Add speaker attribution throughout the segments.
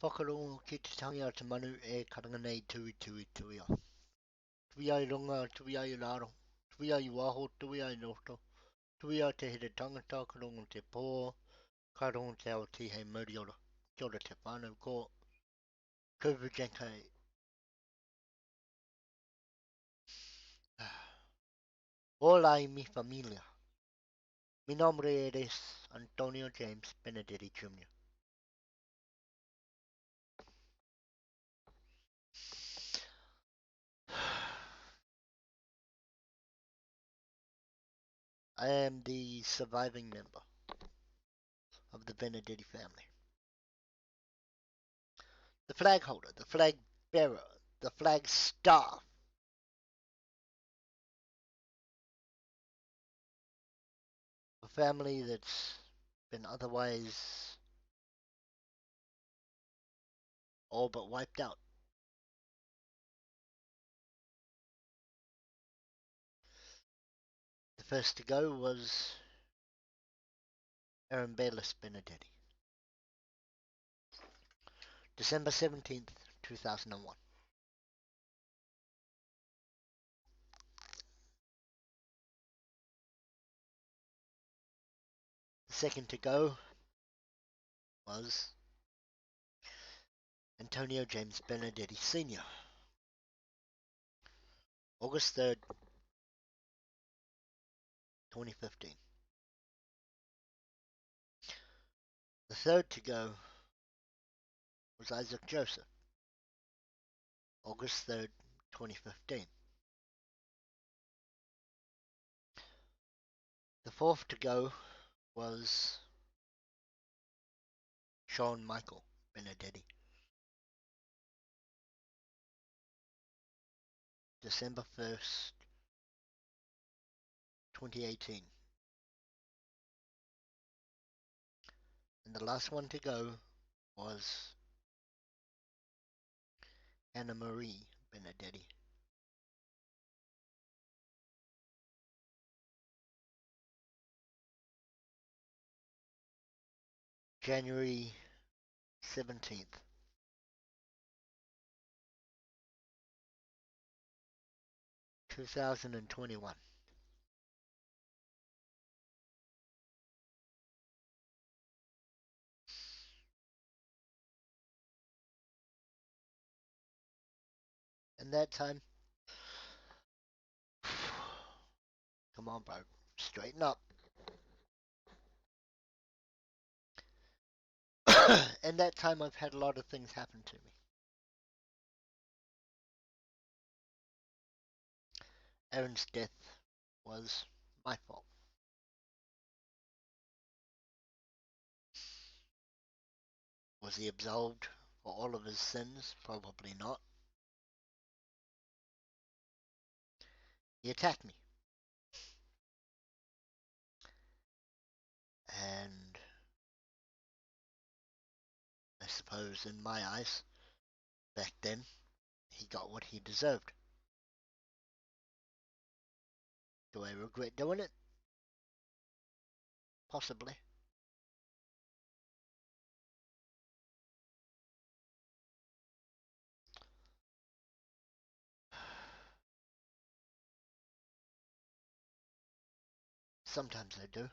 Speaker 1: Whakarongo ki te tangi o te manu e karanga nei tui tui tui o. Tui ai runga, tui ai raro. Tui ai waho, tui ai noto. Tui ai te here tangata, karongo te pō. Karongo te ao ti hei muriora. Kia ora te whānau ko. Kupu jankai. Hola y mi familia. Mi nombre es Antonio James Benneddetti Jr. I am the surviving member of the Benneddetti family. The flag holder, the flag bearer, the flag staff. A family that's been otherwise all but wiped out. The first to go was Aaron Bayless Benneddetti. December 17th, 2001. The second to go was Antonio James Benneddetti Sr. August 3rd, 2015. The third to go was Isaac Joseph. August 3rd, 2015. The fourth to go was Sean Michael Benneddetti. December 1st, 2018. And the last one to go was Anna Marie Benneddetti. January 17th. 2021. And that time, come on, bro, straighten up. And that time, I've had a lot of things happen to me. Aaron's death was my fault. Was he absolved for all of his sins? Probably not. He attacked me. And I suppose in my eyes, back then, he got what he deserved. Do I regret doing it? Possibly. Sometimes I do.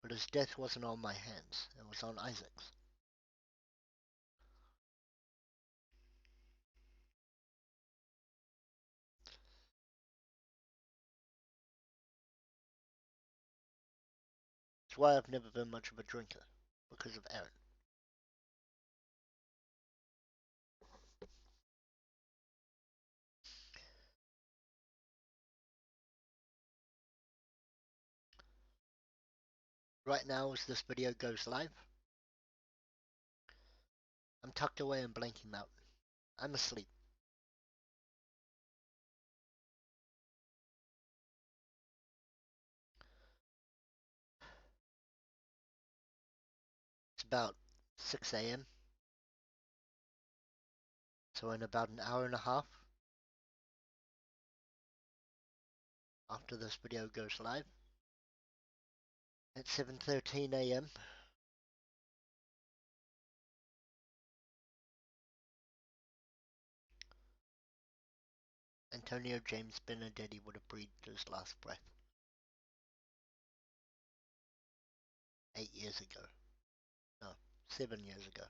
Speaker 1: But his death wasn't on my hands. It was on Isaac's. It's why I've never been much of a drinker. Because of Aaron. Right now, as this video goes live, I'm tucked away in Blanky Mountain. I'm asleep. It's about 6 a.m. So in about an hour and a half, after this video goes live, at 7:13 a.m. Antonio James Benneddetti would have breathed his last breath 8 years ago. No, 7 years ago.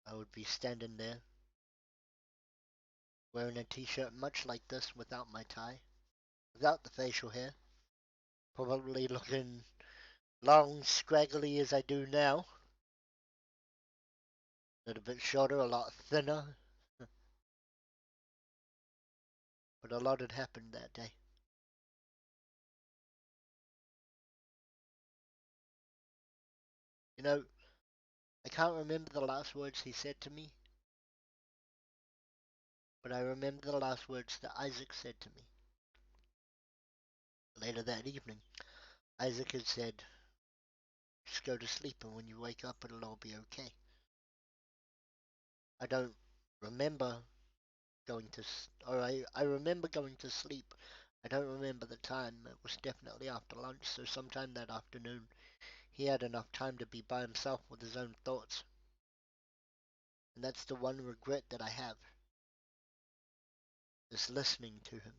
Speaker 1: I would be standing there wearing a t-shirt much like this without my tie, without the facial hair, probably looking long, scraggly as I do now, a little bit shorter, a lot thinner, but a lot had happened that day. You know, I can't remember the last words he said to me, but I remember the last words that Isaac said to me. Later that evening, Isaac had said, just go to sleep and when you wake up it'll all be okay. I don't remember going to, or I remember going to sleep. I don't remember the time. It was definitely after lunch, so sometime that afternoon he had enough time to be by himself with his own thoughts. And that's the one regret that I have, is listening to him.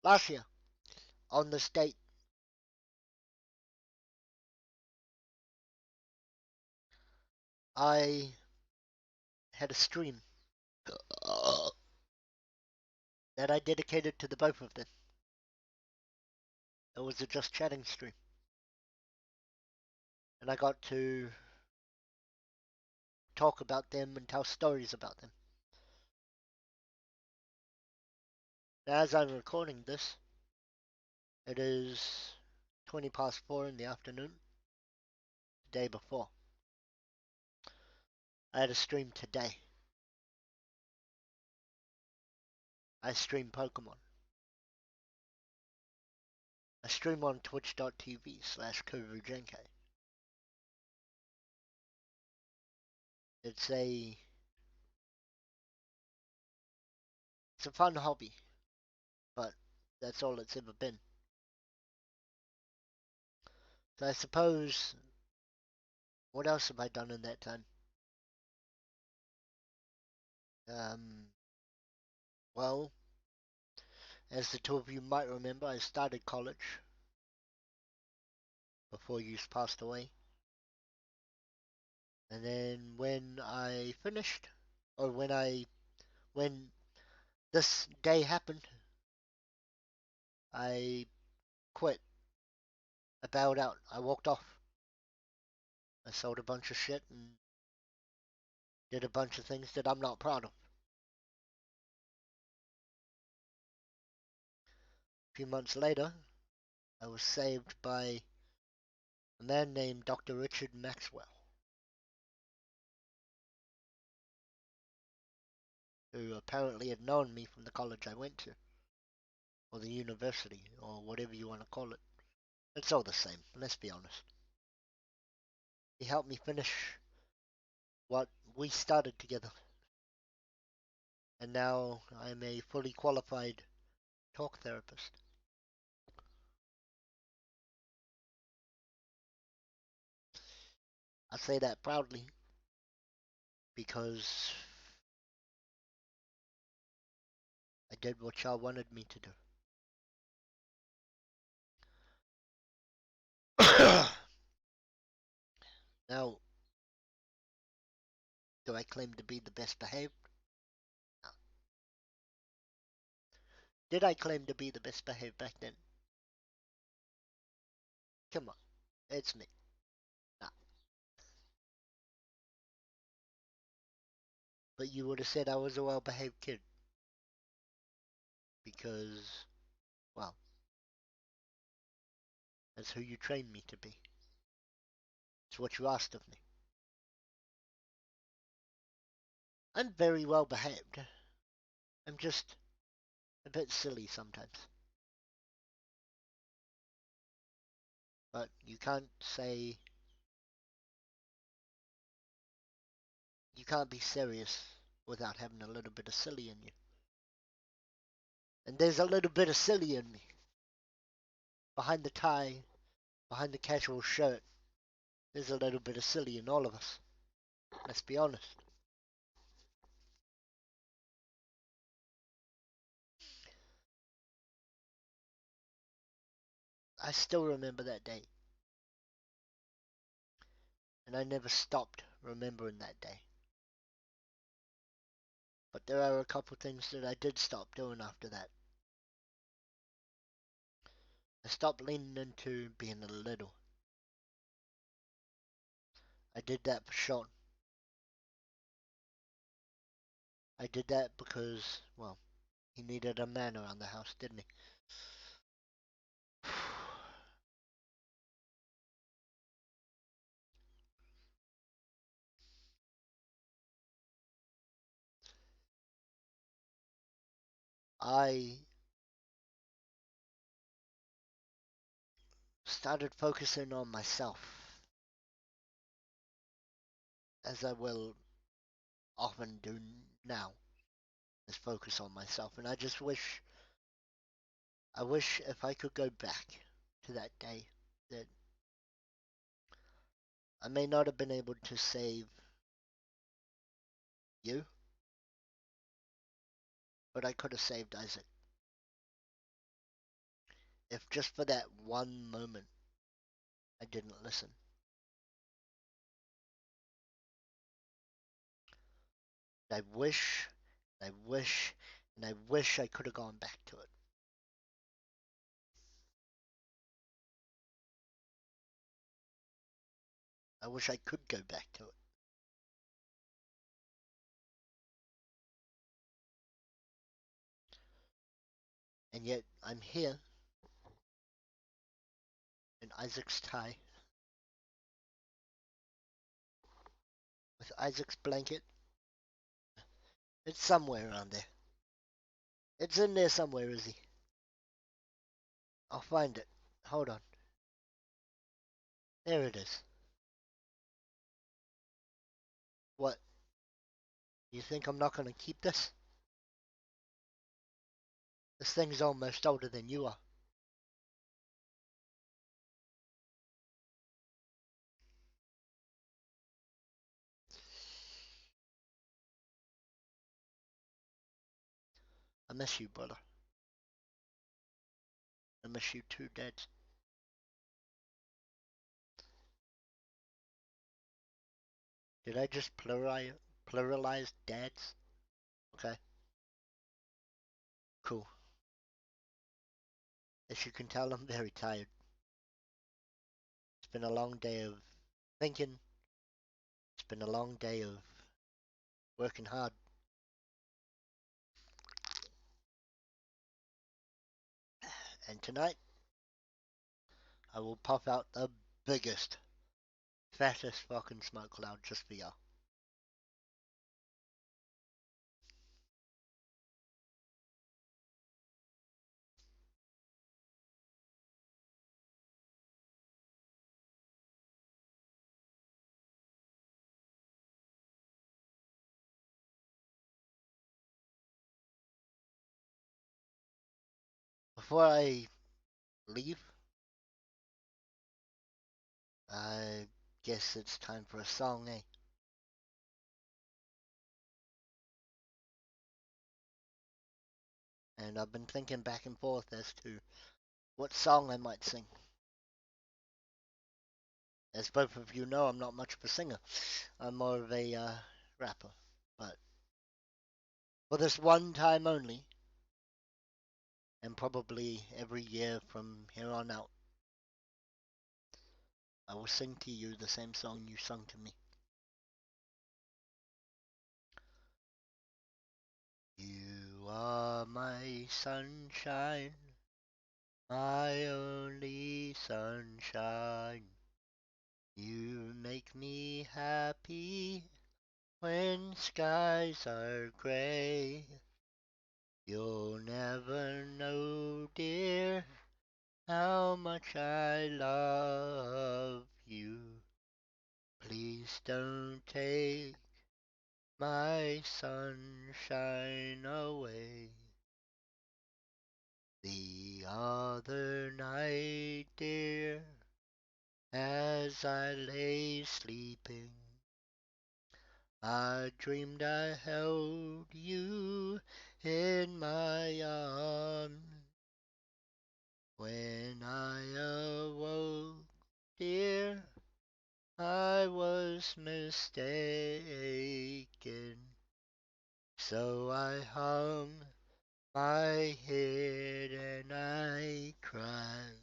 Speaker 1: Last year, on this date, I had a stream that I dedicated to the both of them. It was a just chatting stream. And I got to talk about them and tell stories about them. Now, as I'm recording this, it is 20 past 4 in the afternoon, the day before. I had a stream today. I stream Pokemon. I stream on twitch.tv/Kovujenke. It's a it's a fun hobby, but that's all it's ever been. So I suppose, what else have I done in that time? Um, well, as the two of you might remember, I started college before you passed away. And then when I finished, or when this day happened, I quit. I bowed out. I walked off. I sold a bunch of shit and did a bunch of things that I'm not proud of. A few months later, I was saved by a man named Dr. Richard Maxwell, who apparently had known me from the college I went to, or the university, or whatever you want to call it. It's all the same, let's be honest. He helped me finish what we started together, and now I'm a fully qualified talk therapist. I say that proudly because I did what y'all wanted me to do. Now, do I claim to be the best behaved? No. Did I claim to be the best behaved back then? Come on, it's me. No. But you would have said I was a well behaved kid. Because, well, that's who you trained me to be. It's what you asked of me. I'm very well behaved. I'm just a bit silly sometimes. But you can't say you can't be serious without having a little bit of silly in you. And there's a little bit of silly in me. Behind the tie, behind the casual shirt, there's a little bit of silly in all of us. Let's be honest. I still remember that day. And I never stopped remembering that day. But there are a couple things that I did stop doing after that. I stopped leaning into being a little. I did that for Sean. I did that because, well, he needed a man around the house, didn't he? I started focusing on myself, as I will often do now, is focus on myself. And I just wish if I could go back to that day, that I may not have been able to save you, but I could have saved Isaac. If just for that one moment I didn't listen. I wish, I wish, and I wish I could have gone back to it. I wish I could go back to it. And yet I'm here in Isaac's tie with Isaac's blanket. It's somewhere around there. It's in there somewhere, Izzy. I'll find it. Hold on. There it is. What? You think I'm not gonna keep this? This thing's almost older than you are. I miss you, brother. I miss you too, Dad. Did I just pluralize dads? Okay, cool. As you can tell, I'm very tired. It's been a long day of thinking. It's been a long day of working hard. And tonight, I will pop out the biggest, fattest fucking smoke cloud just for y'all. Before I leave, I guess it's time for a song, eh? And I've been thinking back and forth as to what song I might sing. As both of you know, I'm not much of a singer. I'm more of a rapper. But for this one time only, and probably every year from here on out, I will sing to you the same song you sung to me. You are my sunshine, my only sunshine. You make me happy when skies are gray. You'll never know, dear, how much I love you. Please don't take my sunshine away. The other night, dear, as I lay sleeping, I dreamed I held you in my arms. When I awoke, dear, I was mistaken. So I hung my head and I cried.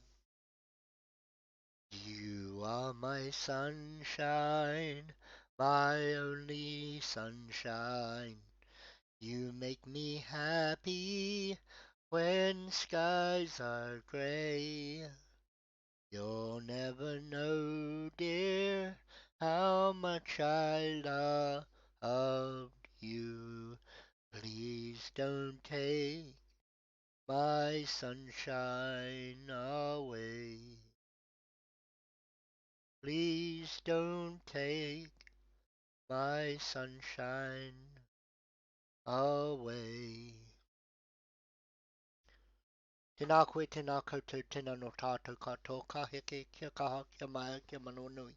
Speaker 1: You are my sunshine, my only sunshine. You make me happy when skies are gray. You'll never know, dear, how much I loved you. Please don't take my sunshine away. Please don't take my sunshine away. Tēnā koe, tēnā koutou, tēnā no tātou katoa, ka heke, kia kaha, kia mai, kia manonui.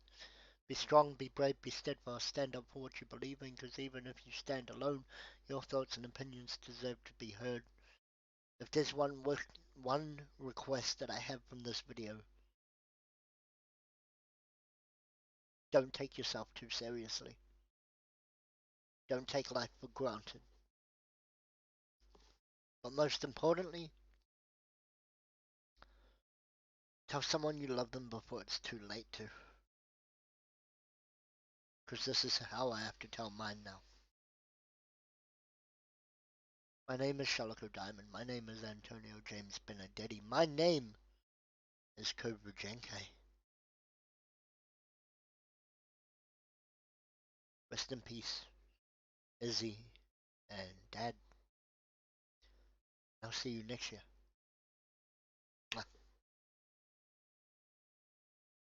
Speaker 1: Be strong, be brave, be steadfast, stand up for what you believe in, because even if you stand alone, your thoughts and opinions deserve to be heard. If there's one request that I have from this video, don't take yourself too seriously. Don't take life for granted. But most importantly, tell someone you love them before it's too late to. Because this is how I have to tell mine now. My name is Shalako Diamond. My name is Antonio James Benneddetti. My name is Cobra Genkai. Rest in peace, Izzy and Dad. I'll see you next year.